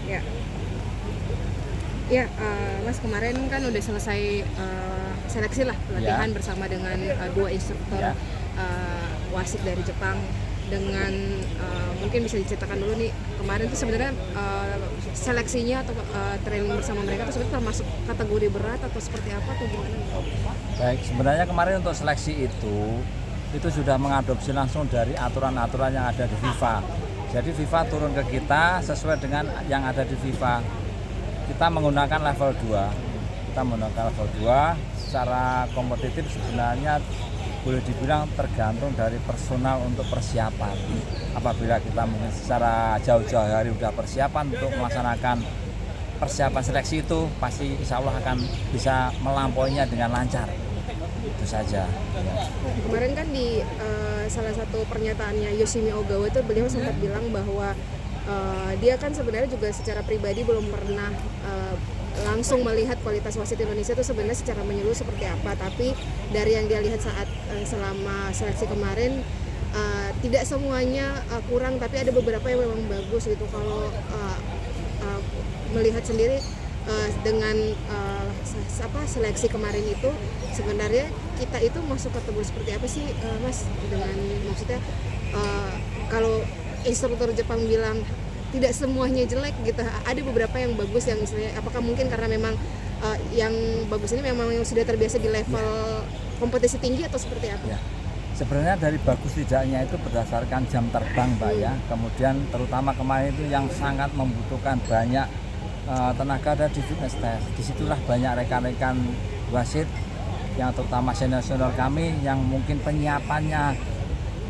Ya, ya, Mas kemarin kan udah selesai seleksi lah pelatihan Ya, bersama dengan dua instruktur ya. wasit dari Jepang dengan mungkin bisa diceritakan dulu nih kemarin tuh sebenarnya seleksinya atau training bersama mereka tuh sebenarnya termasuk kategori berat atau seperti apa atau gimana? Baik, sebenarnya kemarin untuk seleksi itu sudah mengadopsi langsung dari aturan-aturan yang ada di FIFA. Jadi FIFA turun ke kita sesuai dengan yang ada di FIFA. Kita menggunakan level 2. Kita menggunakan level 2 secara kompetitif sebenarnya boleh dibilang tergantung dari personal untuk persiapan. Apabila kita mungkin secara jauh-jauh hari sudah persiapan untuk melaksanakan persiapan seleksi itu, pasti insya Allah akan bisa melampauinya dengan lancar. Itu saja. Ya. Kemarin kan di salah satu pernyataannya Yoshimi Ogawa itu beliau sempat bilang bahwa dia kan sebenarnya juga secara pribadi belum pernah langsung melihat kualitas wasit Indonesia itu sebenarnya secara menyeluruh seperti apa, tapi dari yang dia lihat saat selama seleksi kemarin tidak semuanya kurang, tapi ada beberapa yang memang bagus gitu. Kalau melihat sendiri dengan seleksi kemarin itu sebenarnya kita itu masuk kategori seperti apa sih, Mas, dengan maksudnya kalau instruktur Jepang bilang tidak semuanya jelek gitu, ada beberapa yang bagus yang istilahnya apakah mungkin karena memang yang bagus ini memang yang sudah terbiasa di level kompetisi tinggi atau seperti apa? Ya. Sebenarnya dari bagus tidaknya itu berdasarkan jam terbang, Mbak ya. Kemudian terutama kemarin itu yang sangat membutuhkan banyak tenaga ada di fitness test. Disitulah banyak rekan-rekan wasit yang terutama senior-senior kami yang mungkin penyiapannya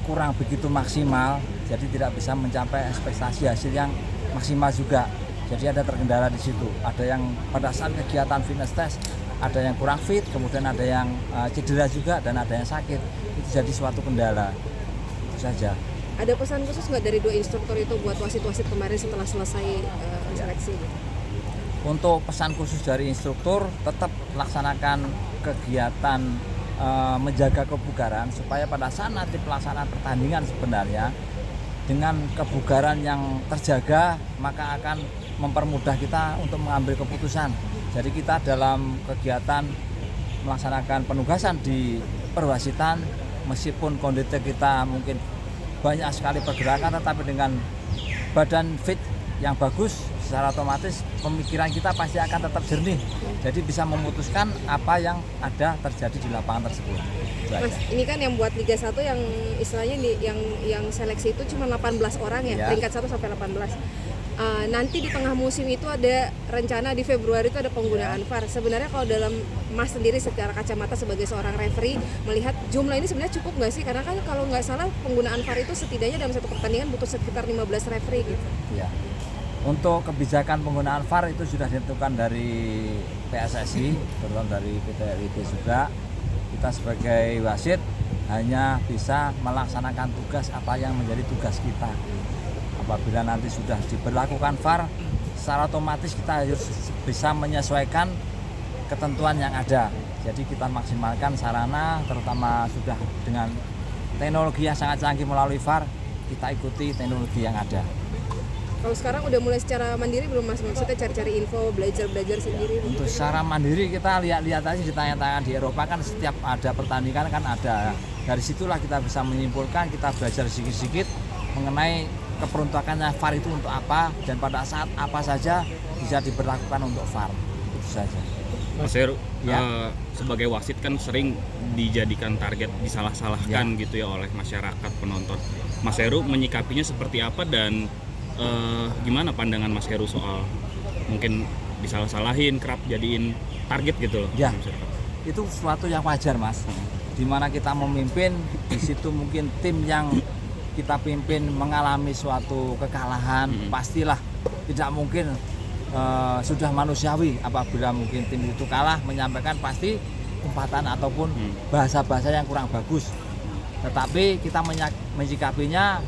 kurang begitu maksimal, jadi tidak bisa mencapai ekspektasi hasil yang maksimal juga. Jadi ada terkendala di situ. Ada yang pada saat kegiatan fitness test ada yang kurang fit, kemudian ada yang cedera juga dan ada yang sakit. Itu jadi suatu kendala. Itu saja. Ada pesan khusus nggak dari dua instruktur itu buat wasit-wasit kemarin setelah selesai seleksi? Untuk pesan khusus dari instruktur, tetap laksanakan kegiatan menjaga kebugaran supaya pada saat nanti pelaksanaan pertandingan sebenarnya dengan kebugaran yang terjaga maka akan mempermudah kita untuk mengambil keputusan. Jadi kita dalam kegiatan melaksanakan penugasan di perwasitan meskipun kondisi kita mungkin banyak sekali pergerakan, tetapi dengan badan fit yang bagus secara otomatis pemikiran kita pasti akan tetap jernih, jadi bisa memutuskan apa yang ada terjadi di lapangan tersebut. Mas, ini kan yang buat Liga 1 yang istilahnya yang seleksi itu cuma 18 orang ya, peringkat 1 sampai 18. Nanti di tengah musim itu ada rencana di Februari itu ada penggunaan VAR. Sebenarnya kalau dalam Mas sendiri secara kacamata sebagai seorang referee melihat jumlah ini sebenarnya cukup nggak sih? Karena kan kalau nggak salah penggunaan VAR itu setidaknya dalam satu pertandingan butuh sekitar 15 referee gitu. Ya. Untuk kebijakan penggunaan VAR itu sudah ditentukan dari PSSI, terutama dari PT LIB juga. Kita sebagai wasit hanya bisa melaksanakan tugas apa yang menjadi tugas kita. Apabila nanti sudah diberlakukan VAR, secara otomatis kita harus bisa menyesuaikan ketentuan yang ada. Jadi kita maksimalkan sarana, terutama sudah dengan teknologi yang sangat canggih melalui VAR, kita ikuti teknologi yang ada. Kalau sekarang udah mulai secara mandiri belum, Mas? Maksudnya cari-cari info, belajar sendiri? Untuk secara mandiri kita lihat-lihat aja di tangan di Eropa kan setiap ada pertandingan kan ada. Dari situlah kita bisa menyimpulkan, kita belajar sedikit-sedikit mengenai keperuntukannya VAR itu untuk apa dan pada saat apa saja bisa diberlakukan untuk VAR. Itu saja. Mas Heru, ya. Sebagai wasit kan sering dijadikan target disalah-salahkan ya. gitu ya oleh masyarakat penonton. Mas Heru menyikapinya seperti apa dan gimana pandangan Mas Heru soal mungkin disalah-salahin, kerap jadiin target gitu loh? Ya, itu sesuatu yang wajar, Mas. Dimana kita memimpin, di situ mungkin tim yang kita pimpin mengalami suatu kekalahan, pastilah tidak mungkin sudah manusiawi apabila mungkin tim itu kalah menyampaikan pasti umpatan ataupun bahasa-bahasa yang kurang bagus. Tetapi kita menyikapinya,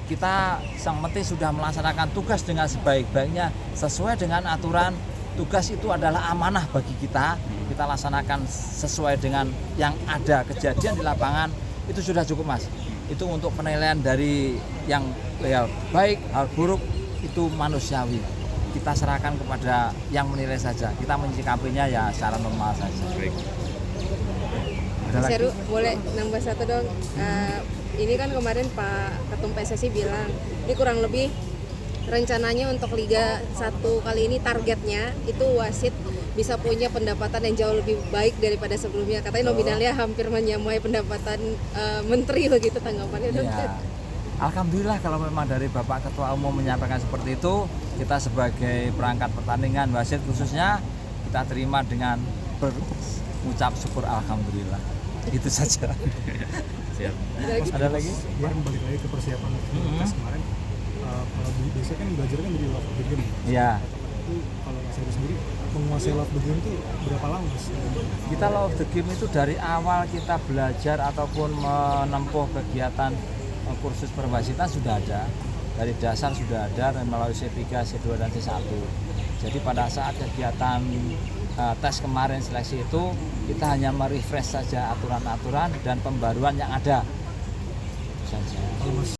kita sang penting sudah melaksanakan tugas dengan sebaik-baiknya sesuai dengan aturan. Tugas itu adalah amanah bagi kita. Kita laksanakan sesuai dengan yang ada kejadian di lapangan, itu sudah cukup, Mas. Itu untuk penilaian dari yang hal baik, hal buruk itu manusiawi. kita serahkan kepada yang menilai saja. Kita menyikapinya ya secara normal saja. Baik. Ada Mas lagi? Heru, boleh nambah satu dong. Ini kan kemarin Pak Ketum PSSI bilang ini kurang lebih rencananya untuk Liga 1 kali ini targetnya itu wasit bisa punya pendapatan yang jauh lebih baik daripada sebelumnya. Katanya nominalnya hampir menyamai pendapatan menteri begitu, tanggapannya dong. Ya. Alhamdulillah kalau memang dari Bapak Ketua Umum menyampaikan seperti itu, kita sebagai perangkat pertandingan wasit khususnya kita terima dengan berucap syukur alhamdulillah. Itu saja. Siap. Ada lagi? Kemarin balik lagi ke persiapan tes kemarin, kalau biasanya kan belajar kan dari love the game. Ya. Itu kalau Mas Heru sendiri menguasai love the game itu berapa lama Mas? Kita love the game itu dari awal kita belajar ataupun menempuh kegiatan kursus perwasitan sudah ada. Dari dasar sudah ada melalui C3, C2 dan C1. Jadi pada saat kegiatan tes kemarin seleksi itu kita hanya merefresh saja aturan-aturan dan pembaruan yang ada. Itu saja. Kalau Mas